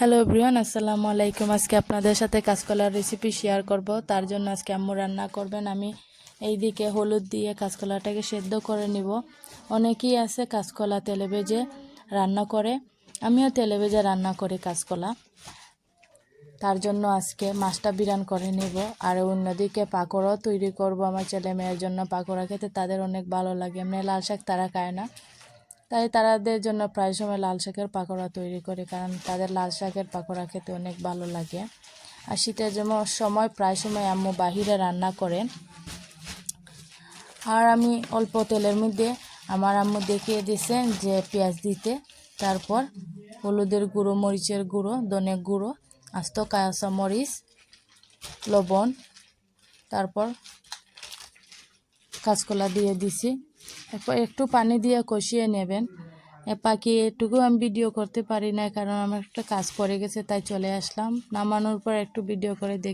Hello everyone, আসসালামু আলাইকুম। আজকে আপনাদের সাথে কাঁচকলার রেসিপি শেয়ার করব। তার জন্য আজকে আম্মু রান্না করবেন। আমি এইদিকে হলুদ দিয়ে কাঁচকলাটাকে সেদ্ধ করে নিব। অনেকেই আছে কাঁচকলা তেলে ভেজে রান্না করে, আমিও তেলে ভেজে রান্না করি কাঁচকলা। তার জন্য আজকে মাছটা বিরান করে নিব। আর অন্যদিকে পাকোড়াও তৈরি করব আমার ছেলে মেয়ের জন্য। পাকোড়া খেতে তাদের অনেক ভালো লাগে, এমনি লাল শাক তারা খায় না, তাই তাদের জন্য প্রায় সময় লাল শাকের পাকোড়া তৈরি করি, কারণ তাদের লাল শাকের পাকোড়া খেতে অনেক ভালো লাগে। আর শীতের সময় প্রায় সময় আম্মু বাহিরে রান্না করেন। আর আমি অল্প তেলের মধ্যে আমার আম্মু দেখিয়ে দিয়েছেন যে পেঁয়াজ দিতে, তারপর হলুদের গুঁড়ো, মরিচের গুঁড়ো, ধনে গুঁড়ো, আস্ত কাঁচা মরিচ, লবণ, তারপর কাঁচকলা দিয়ে দিছি। এরপর একটু পানি দিয়ে কষিয়ে নেবেন। বাকি এটুকু আমি ভিডিও করতে পারি না, কারণ আমার একটা কাজ পড়ে গেছে, তাই চলে আসলাম। নামানোর পর একটু ভিডিও করে দেখি।